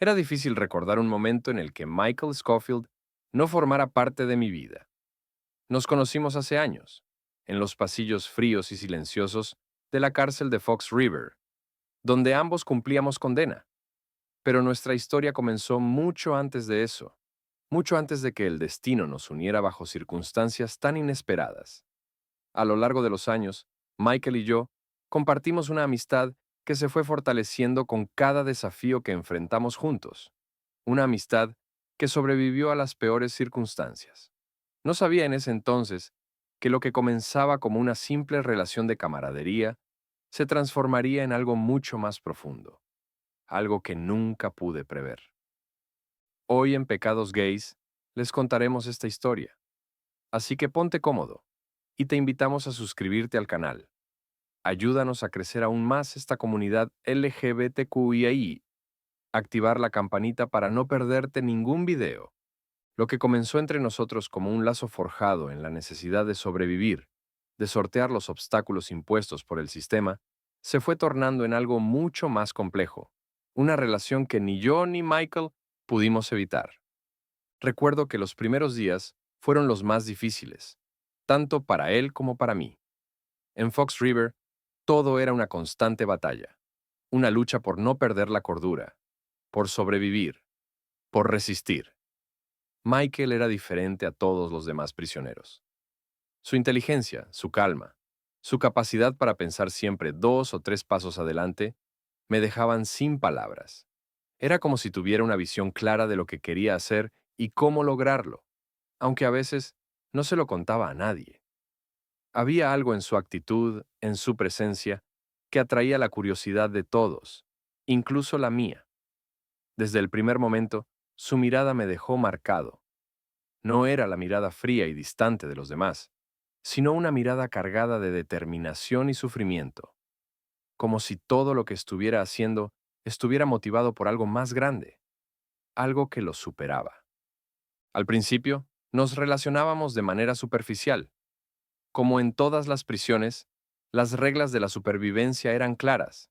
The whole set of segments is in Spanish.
Era difícil recordar un momento en el que Michael Scofield no formara parte de mi vida. Nos conocimos hace años, en los pasillos fríos y silenciosos de la cárcel de Fox River, donde ambos cumplíamos condena. Pero nuestra historia comenzó mucho antes de eso, mucho antes de que el destino nos uniera bajo circunstancias tan inesperadas. A lo largo de los años, Michael y yo compartimos una amistad que se fue fortaleciendo con cada desafío que enfrentamos juntos. Una amistad que sobrevivió a las peores circunstancias. No sabía en ese entonces que lo que comenzaba como una simple relación de camaradería se transformaría en algo mucho más profundo, algo que nunca pude prever. Hoy en Pecados Gays les contaremos esta historia, así que ponte cómodo y te invitamos a suscribirte al canal. Ayúdanos a crecer aún más esta comunidad LGBTQIA+, activar la campanita para no perderte ningún video. Lo que comenzó entre nosotros como un lazo forjado en la necesidad de sobrevivir, de sortear los obstáculos impuestos por el sistema, se fue tornando en algo mucho más complejo, una relación que ni yo ni Michael pudimos evitar. Recuerdo que los primeros días fueron los más difíciles, tanto para él como para mí. En Fox River, todo era una constante batalla, una lucha por no perder la cordura, por sobrevivir, por resistir. Michael era diferente a todos los demás prisioneros. Su inteligencia, su calma, su capacidad para pensar siempre 2 o 3 pasos adelante, me dejaban sin palabras. Era como si tuviera una visión clara de lo que quería hacer y cómo lograrlo, aunque a veces no se lo contaba a nadie. Había algo en su actitud, en su presencia, que atraía la curiosidad de todos, incluso la mía. Desde el primer momento, su mirada me dejó marcado. No era la mirada fría y distante de los demás, sino una mirada cargada de determinación y sufrimiento, como si todo lo que estuviera haciendo estuviera motivado por algo más grande, algo que lo superaba. Al principio, nos relacionábamos de manera superficial. Como en todas las prisiones, las reglas de la supervivencia eran claras.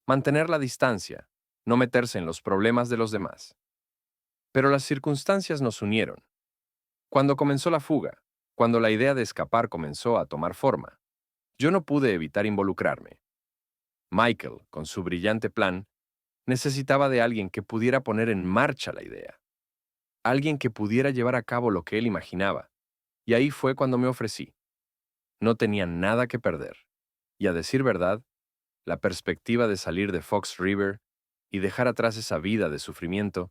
Mantener la distancia, no meterse en los problemas de los demás. Pero las circunstancias nos unieron. Cuando comenzó la fuga, cuando la idea de escapar comenzó a tomar forma, yo no pude evitar involucrarme. Michael, con su brillante plan, necesitaba de alguien que pudiera poner en marcha la idea, alguien que pudiera llevar a cabo lo que él imaginaba, y ahí fue cuando me ofrecí. No tenía nada que perder, y a decir verdad, la perspectiva de salir de Fox River y dejar atrás esa vida de sufrimiento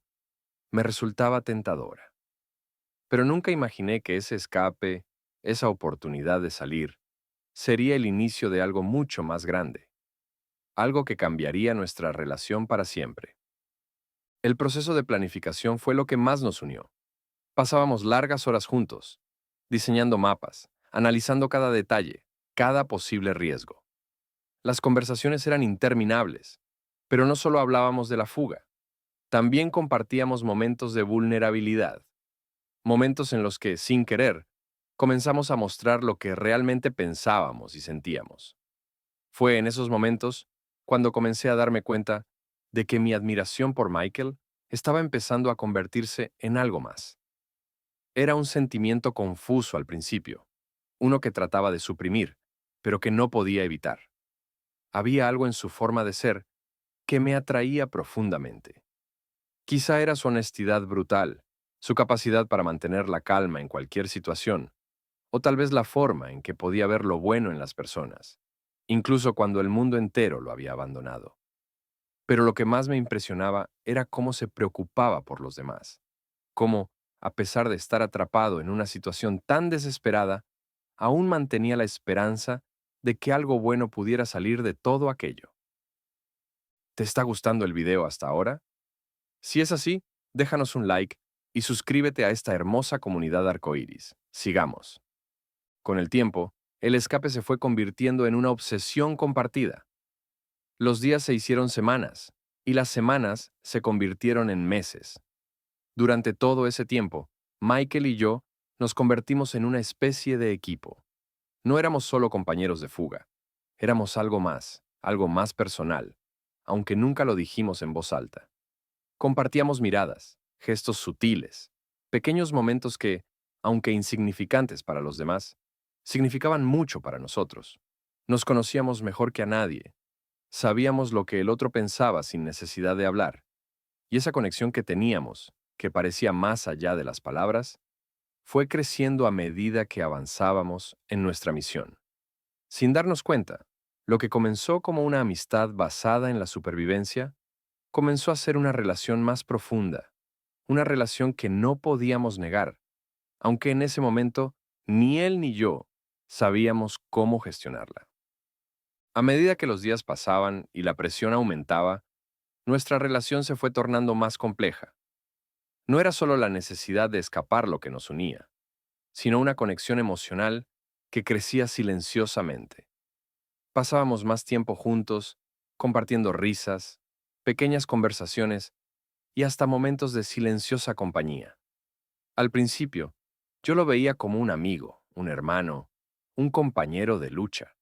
me resultaba tentadora. Pero nunca imaginé que ese escape, esa oportunidad de salir, sería el inicio de algo mucho más grande, algo que cambiaría nuestra relación para siempre. El proceso de planificación fue lo que más nos unió. Pasábamos largas horas juntos, diseñando mapas, analizando cada detalle, cada posible riesgo. Las conversaciones eran interminables, pero no solo hablábamos de la fuga, también compartíamos momentos de vulnerabilidad, momentos en los que, sin querer, comenzamos a mostrar lo que realmente pensábamos y sentíamos. Fue en esos momentos cuando comencé a darme cuenta de que mi admiración por Michael estaba empezando a convertirse en algo más. Era un sentimiento confuso al principio, uno que trataba de suprimir, pero que no podía evitar. Había algo en su forma de ser que me atraía profundamente. Quizá era su honestidad brutal, su capacidad para mantener la calma en cualquier situación, o tal vez la forma en que podía ver lo bueno en las personas, incluso cuando el mundo entero lo había abandonado. Pero lo que más me impresionaba era cómo se preocupaba por los demás, cómo, a pesar de estar atrapado en una situación tan desesperada, aún mantenía la esperanza de que algo bueno pudiera salir de todo aquello. ¿Te está gustando el video hasta ahora? Si es así, déjanos un like y suscríbete a esta hermosa comunidad arcoíris. Sigamos. Con el tiempo, el escape se fue convirtiendo en una obsesión compartida. Los días se hicieron semanas, y las semanas se convirtieron en meses. Durante todo ese tiempo, Michael y yo nos convertimos en una especie de equipo. No éramos solo compañeros de fuga, éramos algo más personal, aunque nunca lo dijimos en voz alta. Compartíamos miradas, gestos sutiles, pequeños momentos que, aunque insignificantes para los demás, significaban mucho para nosotros. Nos conocíamos mejor que a nadie, sabíamos lo que el otro pensaba sin necesidad de hablar, y esa conexión que teníamos, que parecía más allá de las palabras, fue creciendo a medida que avanzábamos en nuestra misión. Sin darnos cuenta, lo que comenzó como una amistad basada en la supervivencia, comenzó a ser una relación más profunda, una relación que no podíamos negar, aunque en ese momento ni él ni yo sabíamos cómo gestionarla. A medida que los días pasaban y la presión aumentaba, nuestra relación se fue tornando más compleja. No era solo la necesidad de escapar lo que nos unía, sino una conexión emocional que crecía silenciosamente. Pasábamos más tiempo juntos, compartiendo risas, pequeñas conversaciones y hasta momentos de silenciosa compañía. Al principio, yo lo veía como un amigo, un hermano, un compañero de lucha.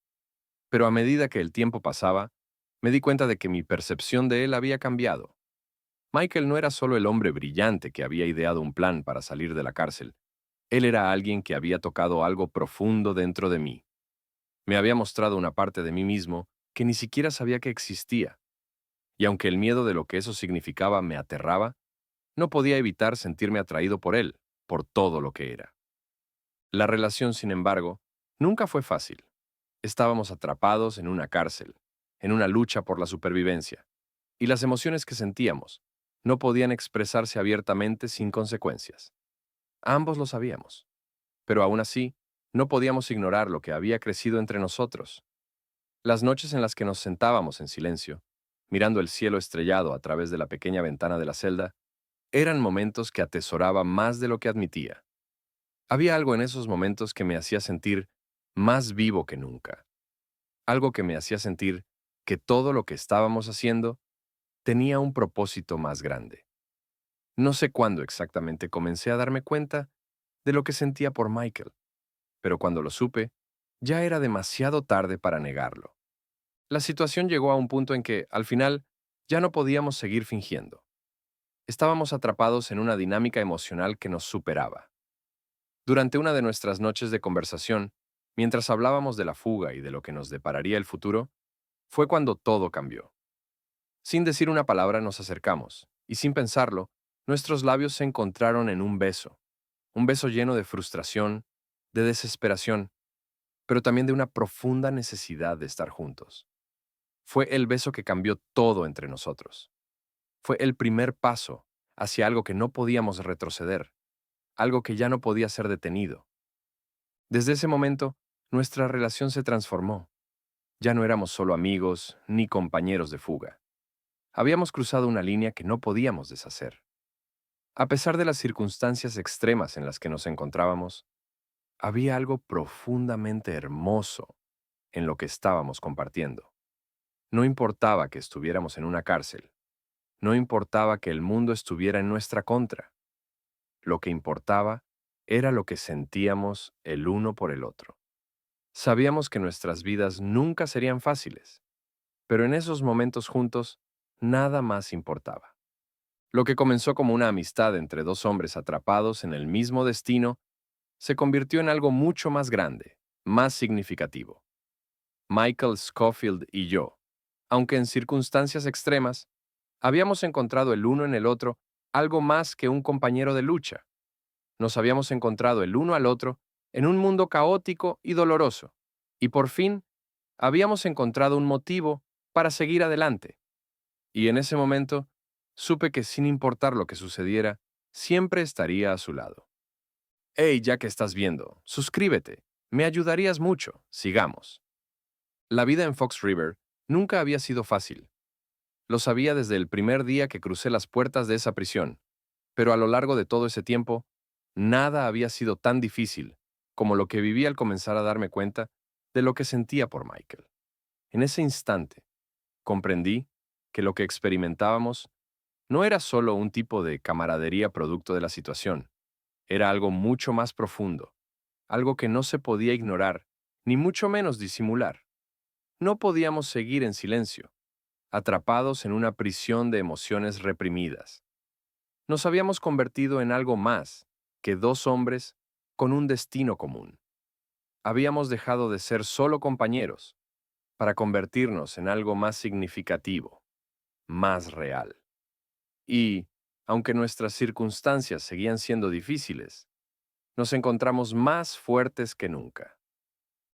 Pero a medida que el tiempo pasaba, me di cuenta de que mi percepción de él había cambiado. Michael no era solo el hombre brillante que había ideado un plan para salir de la cárcel. Él era alguien que había tocado algo profundo dentro de mí. Me había mostrado una parte de mí mismo que ni siquiera sabía que existía. Y aunque el miedo de lo que eso significaba me aterraba, no podía evitar sentirme atraído por él, por todo lo que era. La relación, sin embargo, nunca fue fácil. Estábamos atrapados en una cárcel, en una lucha por la supervivencia, y las emociones que sentíamos no podían expresarse abiertamente sin consecuencias. Ambos lo sabíamos, pero aún así, no podíamos ignorar lo que había crecido entre nosotros. Las noches en las que nos sentábamos en silencio, mirando el cielo estrellado a través de la pequeña ventana de la celda, eran momentos que atesoraba más de lo que admitía. Había algo en esos momentos que me hacía sentir más vivo que nunca, algo que me hacía sentir que todo lo que estábamos haciendo tenía un propósito más grande. No sé cuándo exactamente comencé a darme cuenta de lo que sentía por Michael, pero cuando lo supe, ya era demasiado tarde para negarlo. La situación llegó a un punto en que, al final, ya no podíamos seguir fingiendo. Estábamos atrapados en una dinámica emocional que nos superaba. Durante una de nuestras noches de conversación, mientras hablábamos de la fuga y de lo que nos depararía el futuro, fue cuando todo cambió. Sin decir una palabra nos acercamos, y sin pensarlo, nuestros labios se encontraron en un beso lleno de frustración, de desesperación, pero también de una profunda necesidad de estar juntos. Fue el beso que cambió todo entre nosotros. Fue el primer paso hacia algo que no podíamos retroceder, algo que ya no podía ser detenido. Desde ese momento, nuestra relación se transformó. Ya no éramos solo amigos ni compañeros de fuga. Habíamos cruzado una línea que no podíamos deshacer. A pesar de las circunstancias extremas en las que nos encontrábamos, había algo profundamente hermoso en lo que estábamos compartiendo. No importaba que estuviéramos en una cárcel, no importaba que el mundo estuviera en nuestra contra. Lo que importaba era lo que sentíamos el uno por el otro. Sabíamos que nuestras vidas nunca serían fáciles, pero en esos momentos juntos, nada más importaba. Lo que comenzó como una amistad entre dos hombres atrapados en el mismo destino, se convirtió en algo mucho más grande, más significativo. Michael Scofield y yo, aunque en circunstancias extremas, habíamos encontrado el uno en el otro algo más que un compañero de lucha. Nos habíamos encontrado el uno al otro en un mundo caótico y doloroso, y por fin habíamos encontrado un motivo para seguir adelante. Y en ese momento, supe que sin importar lo que sucediera, siempre estaría a su lado. Hey, ya que estás viendo, suscríbete. Me ayudarías mucho. Sigamos. La vida en Fox River nunca había sido fácil. Lo sabía desde el primer día que crucé las puertas de esa prisión, pero a lo largo de todo ese tiempo, nada había sido tan difícil como lo que viví al comenzar a darme cuenta de lo que sentía por Michael. En ese instante, comprendí que lo que experimentábamos no era solo un tipo de camaradería producto de la situación, era algo mucho más profundo, algo que no se podía ignorar, ni mucho menos disimular. No podíamos seguir en silencio, atrapados en una prisión de emociones reprimidas. Nos habíamos convertido en algo más que dos hombres con un destino común. Habíamos dejado de ser solo compañeros para convertirnos en algo más significativo, más real. Y, aunque nuestras circunstancias seguían siendo difíciles, nos encontramos más fuertes que nunca.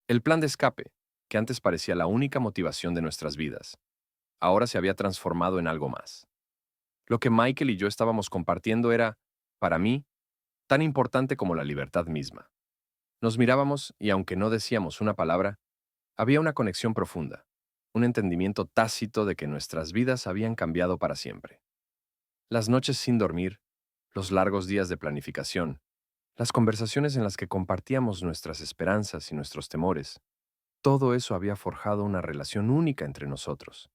El plan de escape, que antes parecía la única motivación de nuestras vidas, ahora se había transformado en algo más. Lo que Michael y yo estábamos compartiendo era, para mí, tan importante como la libertad misma. Nos mirábamos y aunque no decíamos una palabra, había una conexión profunda, un entendimiento tácito de que nuestras vidas habían cambiado para siempre. Las noches sin dormir, los largos días de planificación, las conversaciones en las que compartíamos nuestras esperanzas y nuestros temores, todo eso había forjado una relación única entre nosotros.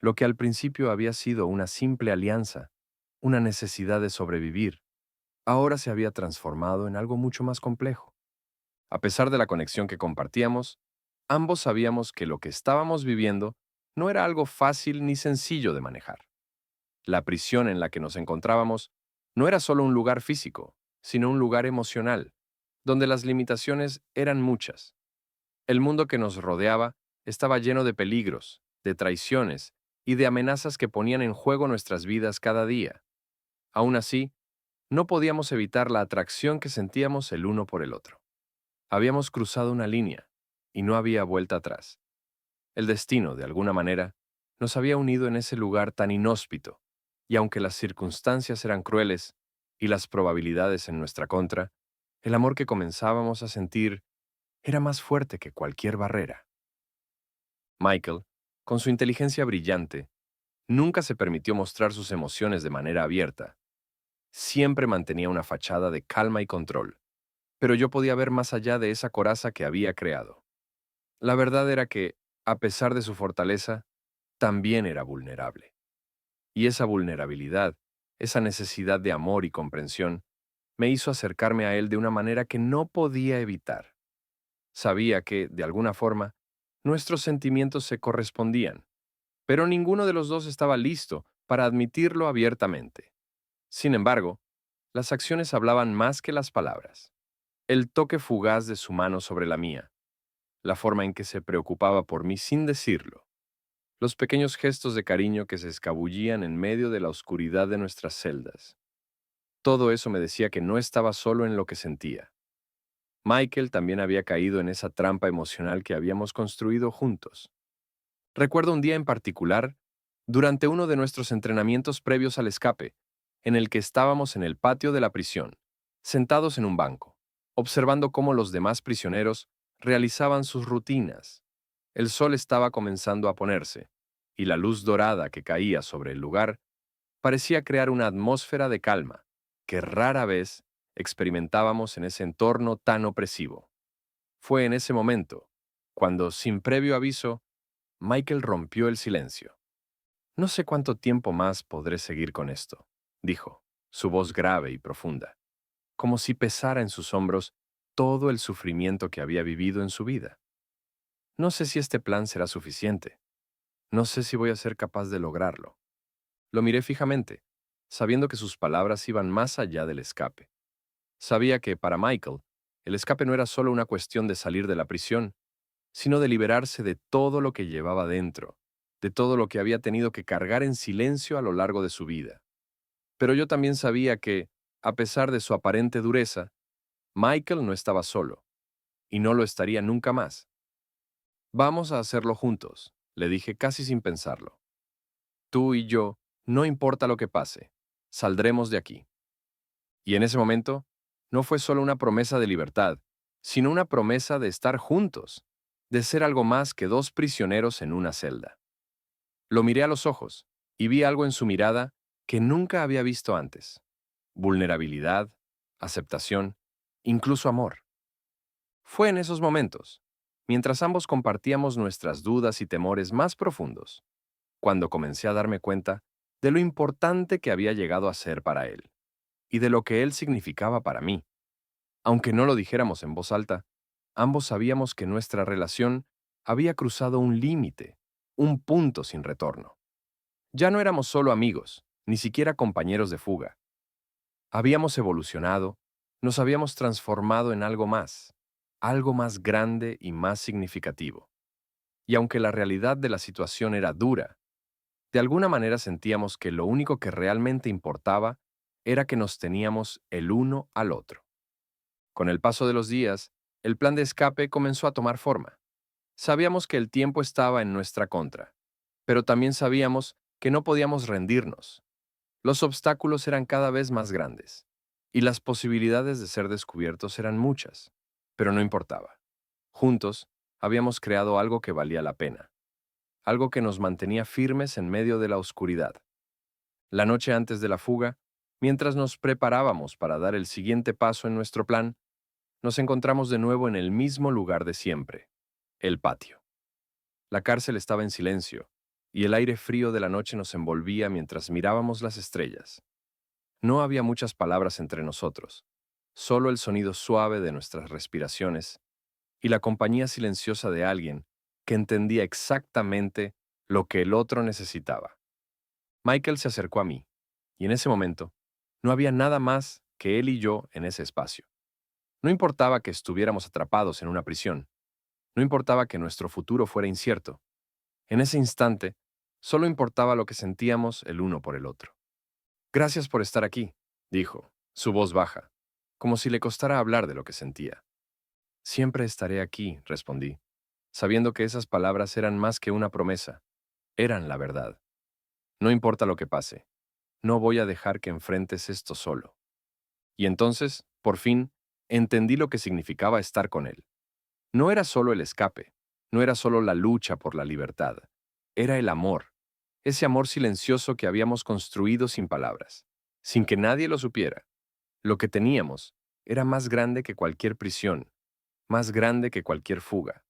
Lo que al principio había sido una simple alianza, una necesidad de sobrevivir, ahora se había transformado en algo mucho más complejo. A pesar de la conexión que compartíamos, ambos sabíamos que lo que estábamos viviendo no era algo fácil ni sencillo de manejar. La prisión en la que nos encontrábamos no era solo un lugar físico, sino un lugar emocional, donde las limitaciones eran muchas. El mundo que nos rodeaba estaba lleno de peligros, de traiciones y de amenazas que ponían en juego nuestras vidas cada día. Aún así, no podíamos evitar la atracción que sentíamos el uno por el otro. Habíamos cruzado una línea y no había vuelta atrás. El destino, de alguna manera, nos había unido en ese lugar tan inhóspito, y aunque las circunstancias eran crueles y las probabilidades en nuestra contra, el amor que comenzábamos a sentir era más fuerte que cualquier barrera. Michael, con su inteligencia brillante, nunca se permitió mostrar sus emociones de manera abierta. Siempre mantenía una fachada de calma y control, pero yo podía ver más allá de esa coraza que había creado. La verdad era que, a pesar de su fortaleza, también era vulnerable. Y esa vulnerabilidad, esa necesidad de amor y comprensión, me hizo acercarme a él de una manera que no podía evitar. Sabía que, de alguna forma, nuestros sentimientos se correspondían, pero ninguno de los dos estaba listo para admitirlo abiertamente. Sin embargo, las acciones hablaban más que las palabras. El toque fugaz de su mano sobre la mía, la forma en que se preocupaba por mí sin decirlo, los pequeños gestos de cariño que se escabullían en medio de la oscuridad de nuestras celdas. Todo eso me decía que no estaba solo en lo que sentía. Michael también había caído en esa trampa emocional que habíamos construido juntos. Recuerdo un día en particular, durante uno de nuestros entrenamientos previos al escape, en el que estábamos en el patio de la prisión, sentados en un banco, observando cómo los demás prisioneros realizaban sus rutinas. El sol estaba comenzando a ponerse, y la luz dorada que caía sobre el lugar parecía crear una atmósfera de calma que rara vez experimentábamos en ese entorno tan opresivo. Fue en ese momento, cuando, sin previo aviso, Michael rompió el silencio. No sé cuánto tiempo más podré seguir con esto, dijo, su voz grave y profunda, como si pesara en sus hombros todo el sufrimiento que había vivido en su vida. No sé si este plan será suficiente. No sé si voy a ser capaz de lograrlo. Lo miré fijamente, sabiendo que sus palabras iban más allá del escape. Sabía que, para Michael, el escape no era solo una cuestión de salir de la prisión, sino de liberarse de todo lo que llevaba dentro, de todo lo que había tenido que cargar en silencio a lo largo de su vida. Pero yo también sabía que, a pesar de su aparente dureza, Michael no estaba solo, y no lo estaría nunca más. Vamos a hacerlo juntos, le dije casi sin pensarlo. Tú y yo, no importa lo que pase, saldremos de aquí. Y en ese momento, no fue solo una promesa de libertad, sino una promesa de estar juntos, de ser algo más que dos prisioneros en una celda. Lo miré a los ojos y vi algo en su mirada que nunca había visto antes. Vulnerabilidad, aceptación, incluso amor. Fue en esos momentos, mientras ambos compartíamos nuestras dudas y temores más profundos, cuando comencé a darme cuenta de lo importante que había llegado a ser para él y de lo que él significaba para mí. Aunque no lo dijéramos en voz alta, ambos sabíamos que nuestra relación había cruzado un límite, un punto sin retorno. Ya no éramos solo amigos, ni siquiera compañeros de fuga. Habíamos evolucionado, nos habíamos transformado en algo más grande y más significativo. Y aunque la realidad de la situación era dura, de alguna manera sentíamos que lo único que realmente importaba era que nos teníamos el uno al otro. Con el paso de los días, el plan de escape comenzó a tomar forma. Sabíamos que el tiempo estaba en nuestra contra, pero también sabíamos que no podíamos rendirnos. Los obstáculos eran cada vez más grandes, y las posibilidades de ser descubiertos eran muchas, pero no importaba. Juntos, habíamos creado algo que valía la pena, algo que nos mantenía firmes en medio de la oscuridad. La noche antes de la fuga, mientras nos preparábamos para dar el siguiente paso en nuestro plan, nos encontramos de nuevo en el mismo lugar de siempre, el patio. La cárcel estaba en silencio, y el aire frío de la noche nos envolvía mientras mirábamos las estrellas. No había muchas palabras entre nosotros, solo el sonido suave de nuestras respiraciones y la compañía silenciosa de alguien que entendía exactamente lo que el otro necesitaba. Michael se acercó a mí, y en ese momento no había nada más que él y yo en ese espacio. No importaba que estuviéramos atrapados en una prisión, no importaba que nuestro futuro fuera incierto. En ese instante, solo importaba lo que sentíamos el uno por el otro. Gracias por estar aquí, dijo, su voz baja, como si le costara hablar de lo que sentía. Siempre estaré aquí, respondí, sabiendo que esas palabras eran más que una promesa, eran la verdad. No importa lo que pase, no voy a dejar que enfrentes esto solo. Y entonces, por fin, entendí lo que significaba estar con él. No era solo el escape, no era solo la lucha por la libertad, era el amor, ese amor silencioso que habíamos construido sin palabras, sin que nadie lo supiera. Lo que teníamos era más grande que cualquier prisión, más grande que cualquier fuga.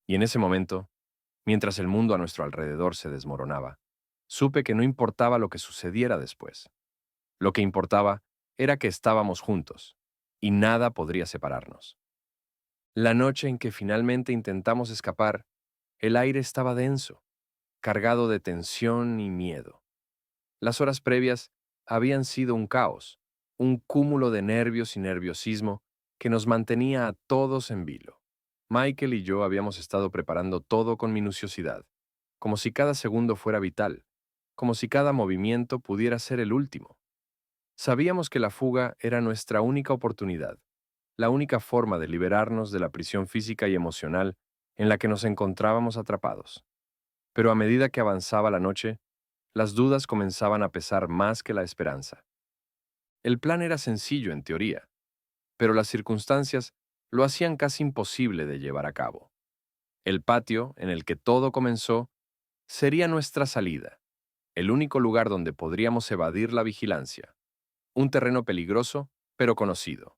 Y en ese momento, mientras el mundo a nuestro alrededor se desmoronaba, supe que no importaba lo que sucediera después. Lo que importaba era que estábamos juntos, y nada podría separarnos. La noche en que finalmente intentamos escapar, el aire estaba denso, cargado de tensión y miedo. Las horas previas habían sido un caos, un cúmulo de nervios y nerviosismo que nos mantenía a todos en vilo. Michael y yo habíamos estado preparando todo con minuciosidad, como si cada segundo fuera vital, como si cada movimiento pudiera ser el último. Sabíamos que la fuga era nuestra única oportunidad, la única forma de liberarnos de la prisión física y emocional en la que nos encontrábamos atrapados. Pero a medida que avanzaba la noche, las dudas comenzaban a pesar más que la esperanza. El plan era sencillo en teoría, pero las circunstancias lo hacían casi imposible de llevar a cabo. El patio, en el que todo comenzó, sería nuestra salida, el único lugar donde podríamos evadir la vigilancia. Un terreno peligroso, pero conocido.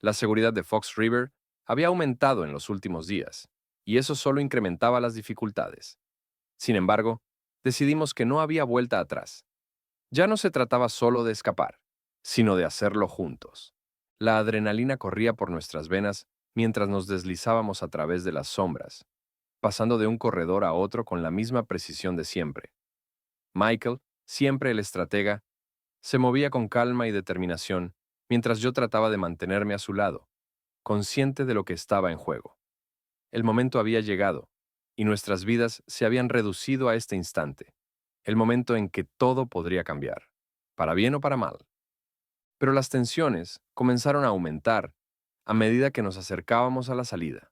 La seguridad de Fox River había aumentado en los últimos días, y eso solo incrementaba las dificultades. Sin embargo, decidimos que no había vuelta atrás. Ya no se trataba solo de escapar, sino de hacerlo juntos. La adrenalina corría por nuestras venas mientras nos deslizábamos a través de las sombras, pasando de un corredor a otro con la misma precisión de siempre. Michael, siempre el estratega, se movía con calma y determinación mientras yo trataba de mantenerme a su lado, consciente de lo que estaba en juego. El momento había llegado, y nuestras vidas se habían reducido a este instante, el momento en que todo podría cambiar, para bien o para mal. Pero las tensiones comenzaron a aumentar a medida que nos acercábamos a la salida.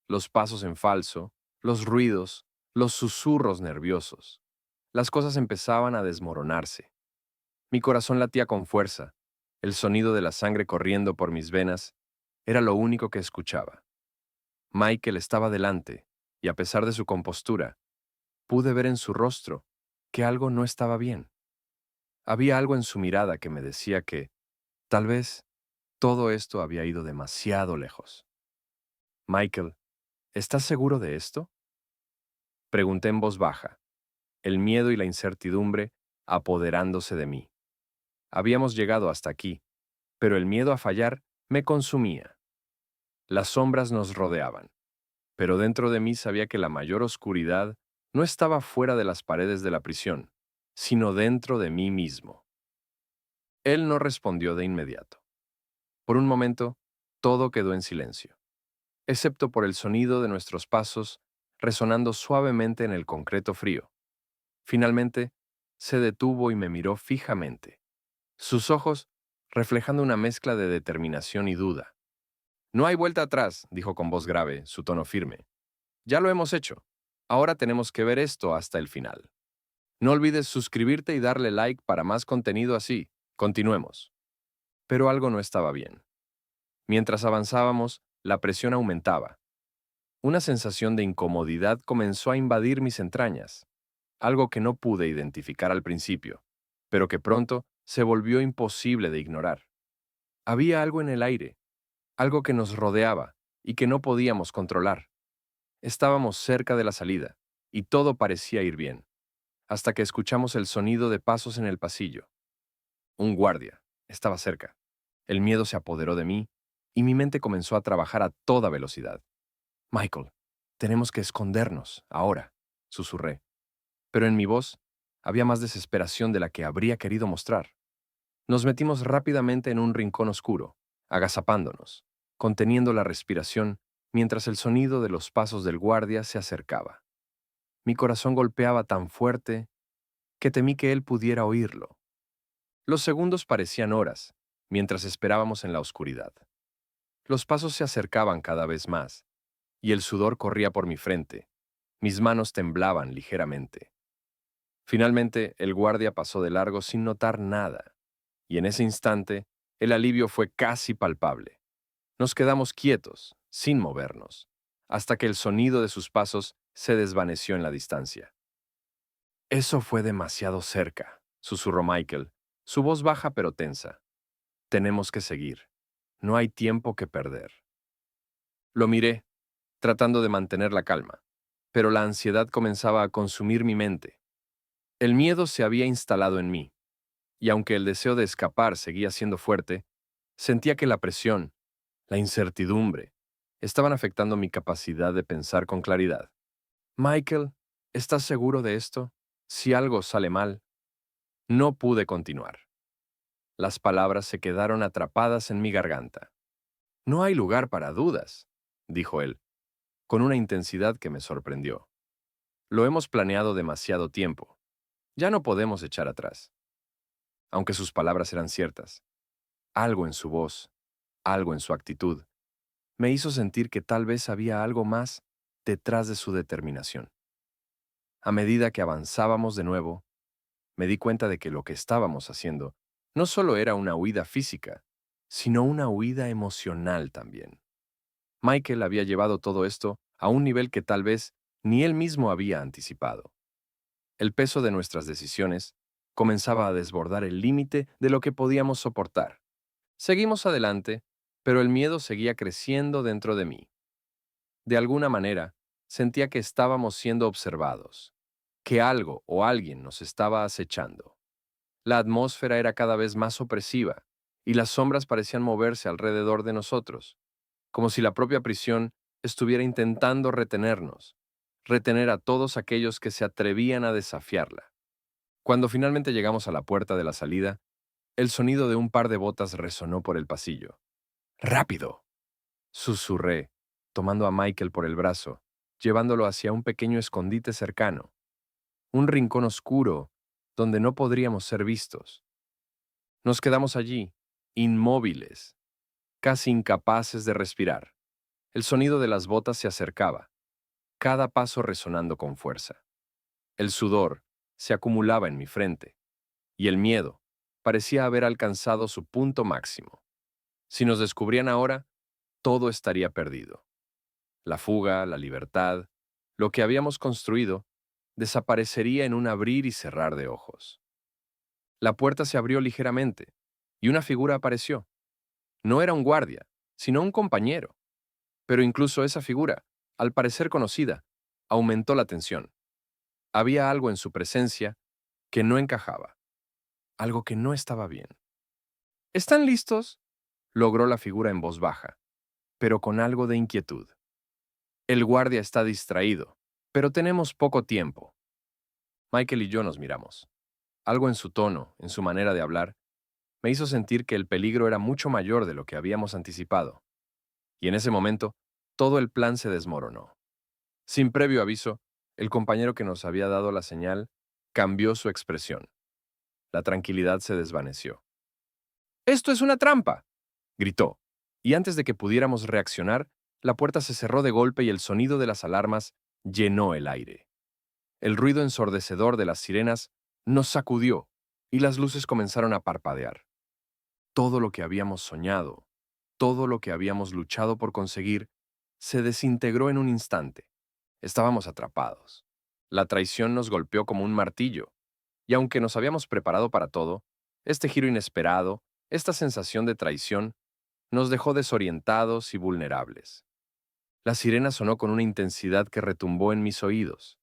Los pasos en falso, los ruidos, los susurros nerviosos. Las cosas empezaban a desmoronarse. Mi corazón latía con fuerza. El sonido de la sangre corriendo por mis venas era lo único que escuchaba. Michael estaba delante, y a pesar de su compostura, pude ver en su rostro que algo no estaba bien. Había algo en su mirada que me decía que, tal vez, todo esto había ido demasiado lejos. Michael, ¿estás seguro de esto? Pregunté en voz baja, el miedo y la incertidumbre apoderándose de mí. Habíamos llegado hasta aquí, pero el miedo a fallar me consumía. Las sombras nos rodeaban, pero dentro de mí sabía que la mayor oscuridad no estaba fuera de las paredes de la prisión, sino dentro de mí mismo. Él no respondió de inmediato. Por un momento, todo quedó en silencio, excepto por el sonido de nuestros pasos resonando suavemente en el concreto frío. Finalmente, se detuvo y me miró fijamente, sus ojos reflejando una mezcla de determinación y duda. No hay vuelta atrás, dijo con voz grave, su tono firme. Ya lo hemos hecho. Ahora tenemos que ver esto hasta el final. No olvides suscribirte y darle like para más contenido así. Continuemos. Pero algo no estaba bien. Mientras avanzábamos, la presión aumentaba. Una sensación de incomodidad comenzó a invadir mis entrañas, algo que no pude identificar al principio, pero que pronto se volvió imposible de ignorar. Había algo en el aire, algo que nos rodeaba y que no podíamos controlar. Estábamos cerca de la salida, y todo parecía ir bien, hasta que escuchamos el sonido de pasos en el pasillo. Un guardia. Estaba cerca. El miedo se apoderó de mí, y mi mente comenzó a trabajar a toda velocidad. Michael, tenemos que escondernos, ahora, susurré. Pero en mi voz había más desesperación de la que habría querido mostrar. Nos metimos rápidamente en un rincón oscuro, agazapándonos, conteniendo la respiración mientras el sonido de los pasos del guardia se acercaba. Mi corazón golpeaba tan fuerte que temí que él pudiera oírlo. Los segundos parecían horas, mientras esperábamos en la oscuridad. Los pasos se acercaban cada vez más, y el sudor corría por mi frente. Mis manos temblaban ligeramente. Finalmente, el guardia pasó de largo sin notar nada, y en ese instante, el alivio fue casi palpable. Nos quedamos quietos, sin movernos, hasta que el sonido de sus pasos se desvaneció en la distancia. Eso fue demasiado cerca, susurró Michael, su voz baja pero tensa. Tenemos que seguir. No hay tiempo que perder. Lo miré, tratando de mantener la calma, pero la ansiedad comenzaba a consumir mi mente. El miedo se había instalado en mí, y aunque el deseo de escapar seguía siendo fuerte, sentía que la presión, la incertidumbre, estaban afectando mi capacidad de pensar con claridad. Michael, ¿estás seguro de esto? Si algo sale mal, no pude continuar. Las palabras se quedaron atrapadas en mi garganta. No hay lugar para dudas, dijo él, con una intensidad que me sorprendió. Lo hemos planeado demasiado tiempo. Ya no podemos echar atrás. Aunque sus palabras eran ciertas, algo en su voz, algo en su actitud, me hizo sentir que tal vez había algo más detrás de su determinación. A medida que avanzábamos de nuevo, me di cuenta de que lo que estábamos haciendo no solo era una huida física, sino una huida emocional también. Michael había llevado todo esto a un nivel que tal vez ni él mismo había anticipado. El peso de nuestras decisiones comenzaba a desbordar el límite de lo que podíamos soportar. Seguimos adelante, pero el miedo seguía creciendo dentro de mí. De alguna manera, sentía que estábamos siendo observados, que algo o alguien nos estaba acechando. La atmósfera era cada vez más opresiva, y las sombras parecían moverse alrededor de nosotros, como si la propia prisión estuviera intentando retenernos, retener a todos aquellos que se atrevían a desafiarla. Cuando finalmente llegamos a la puerta de la salida, el sonido de un par de botas resonó por el pasillo. ¡Rápido!, susurré, tomando a Michael por el brazo, llevándolo hacia un pequeño escondite cercano, un rincón oscuro donde no podríamos ser vistos. Nos quedamos allí, inmóviles, casi incapaces de respirar. El sonido de las botas se acercaba, cada paso resonando con fuerza. El sudor se acumulaba en mi frente, y el miedo parecía haber alcanzado su punto máximo. Si nos descubrían ahora, todo estaría perdido. La fuga, la libertad, lo que habíamos construido, desaparecería en un abrir y cerrar de ojos. La puerta se abrió ligeramente, y una figura apareció. No era un guardia, sino un compañero. Pero incluso esa figura, al parecer conocida, aumentó la tensión. Había algo en su presencia que no encajaba, algo que no estaba bien. ¿Están listos?, logró la figura en voz baja, pero con algo de inquietud. El guardia está distraído, pero tenemos poco tiempo. Michael y yo nos miramos. Algo en su tono, en su manera de hablar, me hizo sentir que el peligro era mucho mayor de lo que habíamos anticipado. Y en ese momento, todo el plan se desmoronó. Sin previo aviso, el compañero que nos había dado la señal cambió su expresión. La tranquilidad se desvaneció. «¡Esto es una trampa!», gritó, y antes de que pudiéramos reaccionar, la puerta se cerró de golpe y el sonido de las alarmas llenó el aire. El ruido ensordecedor de las sirenas nos sacudió y las luces comenzaron a parpadear. Todo lo que habíamos soñado, todo lo que habíamos luchado por conseguir, se desintegró en un instante. Estábamos atrapados. La traición nos golpeó como un martillo, y aunque nos habíamos preparado para todo, este giro inesperado, esta sensación de traición, nos dejó desorientados y vulnerables. La sirena sonó con una intensidad que retumbó en mis oídos.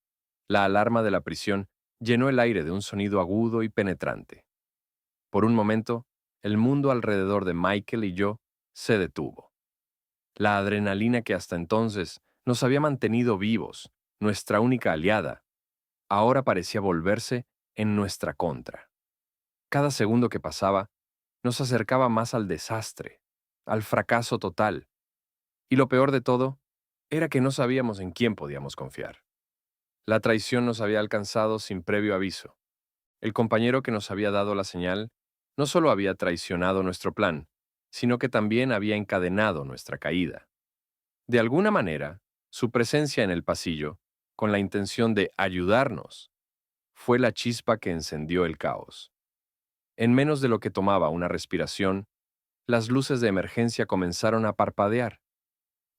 La alarma de la prisión llenó el aire de un sonido agudo y penetrante. Por un momento, el mundo alrededor de Michael y yo se detuvo. La adrenalina que hasta entonces nos había mantenido vivos, nuestra única aliada, ahora parecía volverse en nuestra contra. Cada segundo que pasaba nos acercaba más al desastre, al fracaso total. Y lo peor de todo era que no sabíamos en quién podíamos confiar. La traición nos había alcanzado sin previo aviso. El compañero que nos había dado la señal no solo había traicionado nuestro plan, sino que también había encadenado nuestra caída. De alguna manera, su presencia en el pasillo, con la intención de ayudarnos, fue la chispa que encendió el caos. En menos de lo que tomaba una respiración, las luces de emergencia comenzaron a parpadear,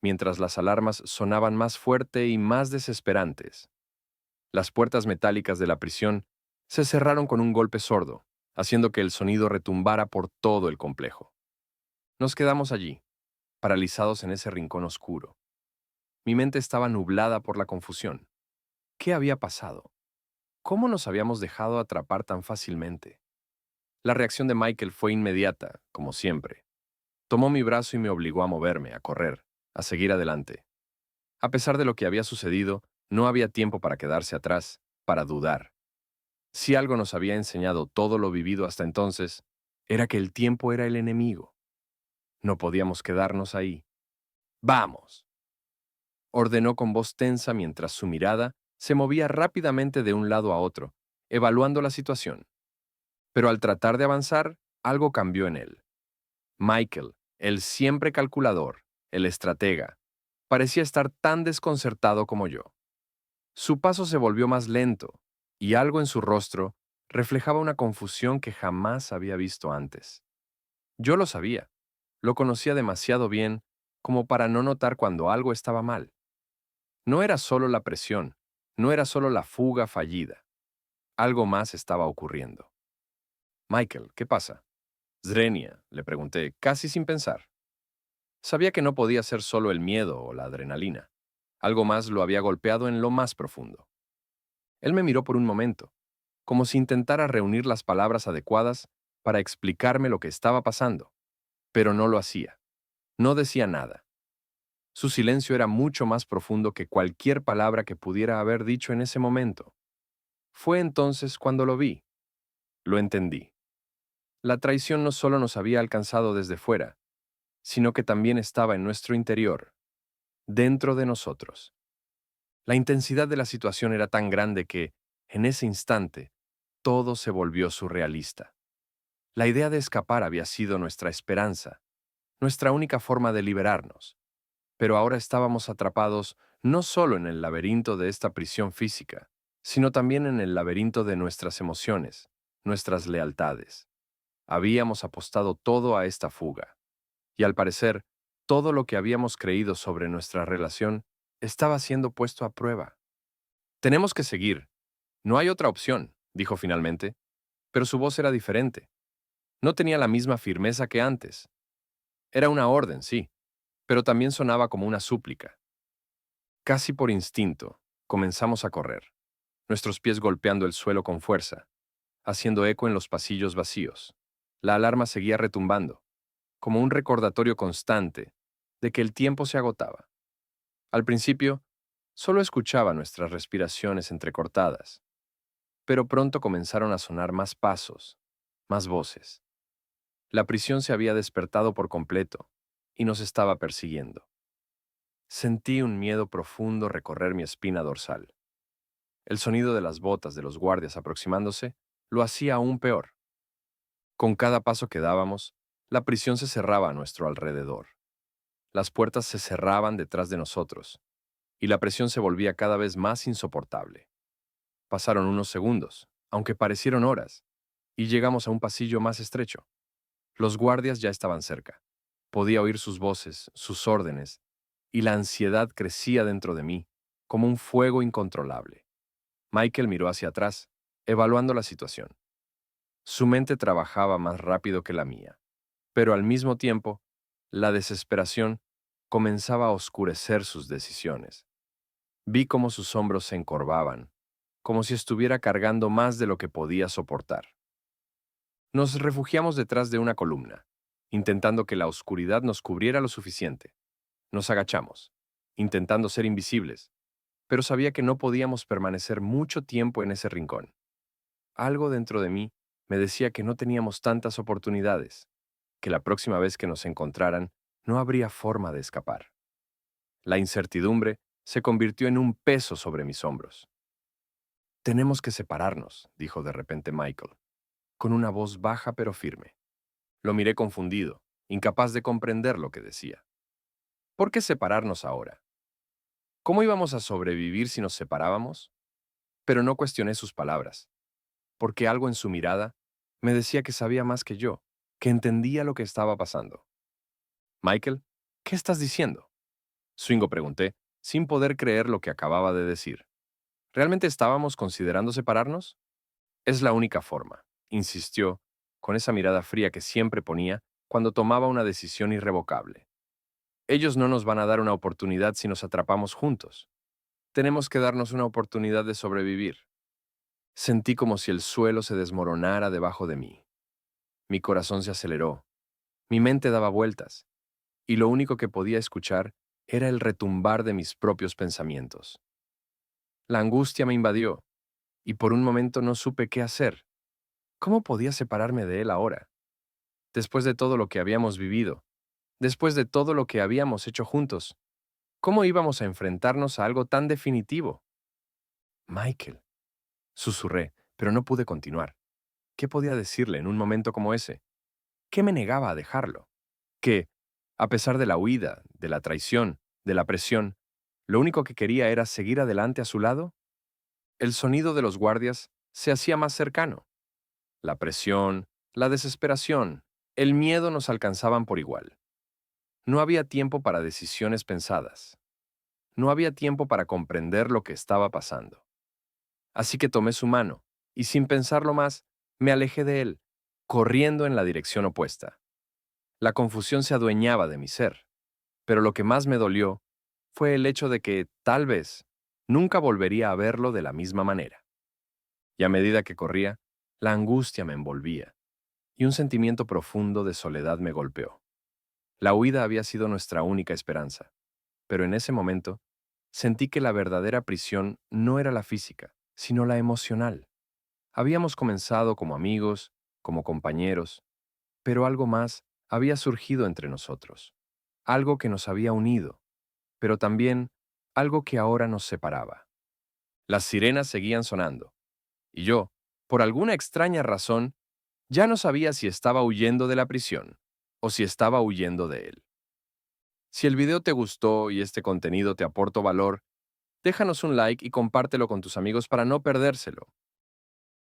mientras las alarmas sonaban más fuerte y más desesperantes. Las puertas metálicas de la prisión se cerraron con un golpe sordo, haciendo que el sonido retumbara por todo el complejo. Nos quedamos allí, paralizados en ese rincón oscuro. Mi mente estaba nublada por la confusión. ¿Qué había pasado? ¿Cómo nos habíamos dejado atrapar tan fácilmente? La reacción de Michael fue inmediata, como siempre. Tomó mi brazo y me obligó a moverme, a correr, a seguir adelante. A pesar de lo que había sucedido, no había tiempo para quedarse atrás, para dudar. Si algo nos había enseñado todo lo vivido hasta entonces, era que el tiempo era el enemigo. No podíamos quedarnos ahí. ¡Vamos!, ordenó con voz tensa mientras su mirada se movía rápidamente de un lado a otro, evaluando la situación. Pero al tratar de avanzar, algo cambió en él. Michael, el siempre calculador, el estratega, parecía estar tan desconcertado como yo. Su paso se volvió más lento, y algo en su rostro reflejaba una confusión que jamás había visto antes. Yo lo sabía, lo conocía demasiado bien como para no notar cuando algo estaba mal. No era solo la presión, no era solo la fuga fallida. Algo más estaba ocurriendo. «Michael, ¿qué pasa?» «Zrenia», le pregunté, casi sin pensar. Sabía que no podía ser solo el miedo o la adrenalina. Algo más lo había golpeado en lo más profundo. Él me miró por un momento, como si intentara reunir las palabras adecuadas para explicarme lo que estaba pasando, pero no lo hacía. No decía nada. Su silencio era mucho más profundo que cualquier palabra que pudiera haber dicho en ese momento. Fue entonces cuando lo vi. Lo entendí. La traición no solo nos había alcanzado desde fuera, sino que también estaba en nuestro interior, dentro de nosotros. La intensidad de la situación era tan grande que, en ese instante, todo se volvió surrealista. La idea de escapar había sido nuestra esperanza, nuestra única forma de liberarnos. Pero ahora estábamos atrapados no solo en el laberinto de esta prisión física, sino también en el laberinto de nuestras emociones, nuestras lealtades. Habíamos apostado todo a esta fuga, y al parecer, todo lo que habíamos creído sobre nuestra relación estaba siendo puesto a prueba. «Tenemos que seguir. No hay otra opción», dijo finalmente, pero su voz era diferente. No tenía la misma firmeza que antes. Era una orden, sí, pero también sonaba como una súplica. Casi por instinto, comenzamos a correr, nuestros pies golpeando el suelo con fuerza, haciendo eco en los pasillos vacíos. La alarma seguía retumbando, como un recordatorio constante de que el tiempo se agotaba. Al principio, solo escuchaba nuestras respiraciones entrecortadas, pero pronto comenzaron a sonar más pasos, más voces. La prisión se había despertado por completo y nos estaba persiguiendo. Sentí un miedo profundo recorrer mi espina dorsal. El sonido de las botas de los guardias aproximándose lo hacía aún peor. Con cada paso que dábamos, la prisión se cerraba a nuestro alrededor. Las puertas se cerraban detrás de nosotros, y la presión se volvía cada vez más insoportable. Pasaron unos segundos, aunque parecieron horas, y llegamos a un pasillo más estrecho. Los guardias ya estaban cerca. Podía oír sus voces, sus órdenes, y la ansiedad crecía dentro de mí, como un fuego incontrolable. Michael miró hacia atrás, evaluando la situación. Su mente trabajaba más rápido que la mía, pero al mismo tiempo, la desesperación comenzaba a oscurecer sus decisiones. Vi cómo sus hombros se encorvaban, como si estuviera cargando más de lo que podía soportar. Nos refugiamos detrás de una columna, intentando que la oscuridad nos cubriera lo suficiente. Nos agachamos, intentando ser invisibles, pero sabía que no podíamos permanecer mucho tiempo en ese rincón. Algo dentro de mí me decía que no teníamos tantas oportunidades, que la próxima vez que nos encontraran no habría forma de escapar. La incertidumbre se convirtió en un peso sobre mis hombros. Tenemos que separarnos, dijo de repente Michael, con una voz baja pero firme. Lo miré confundido, incapaz de comprender lo que decía. ¿Por qué separarnos ahora? ¿Cómo íbamos a sobrevivir si nos separábamos? Pero no cuestioné sus palabras, porque algo en su mirada me decía que sabía más que yo, que entendía lo que estaba pasando. Michael, ¿qué estás diciendo? Swingo pregunté, sin poder creer lo que acababa de decir. ¿Realmente estábamos considerando separarnos? Es la única forma, insistió, con esa mirada fría que siempre ponía cuando tomaba una decisión irrevocable. Ellos no nos van a dar una oportunidad si nos atrapamos juntos. Tenemos que darnos una oportunidad de sobrevivir. Sentí como si el suelo se desmoronara debajo de mí. Mi corazón se aceleró, mi mente daba vueltas, y lo único que podía escuchar era el retumbar de mis propios pensamientos. La angustia me invadió, y por un momento no supe qué hacer. ¿Cómo podía separarme de él ahora? Después de todo lo que habíamos vivido, después de todo lo que habíamos hecho juntos, ¿cómo íbamos a enfrentarnos a algo tan definitivo? Michael, susurré, pero no pude continuar. ¿Qué podía decirle en un momento como ese? ¿Qué me negaba a dejarlo? Que, a pesar de la huida, de la traición, de la presión, lo único que quería era seguir adelante a su lado. El sonido de los guardias se hacía más cercano. La presión, la desesperación, el miedo nos alcanzaban por igual. No había tiempo para decisiones pensadas. No había tiempo para comprender lo que estaba pasando. Así que tomé su mano y sin pensarlo más, me alejé de él, corriendo en la dirección opuesta. La confusión se adueñaba de mi ser, pero lo que más me dolió fue el hecho de que, tal vez, nunca volvería a verlo de la misma manera. Y a medida que corría, la angustia me envolvía, y un sentimiento profundo de soledad me golpeó. La huida había sido nuestra única esperanza, pero en ese momento sentí que la verdadera prisión no era la física, sino la emocional. Habíamos comenzado como amigos, como compañeros, pero algo más había surgido entre nosotros, algo que nos había unido, pero también algo que ahora nos separaba. Las sirenas seguían sonando, y yo, por alguna extraña razón, ya no sabía si estaba huyendo de la prisión o si estaba huyendo de él. Si el video te gustó y este contenido te aportó valor, déjanos un like y compártelo con tus amigos para no perdérselo.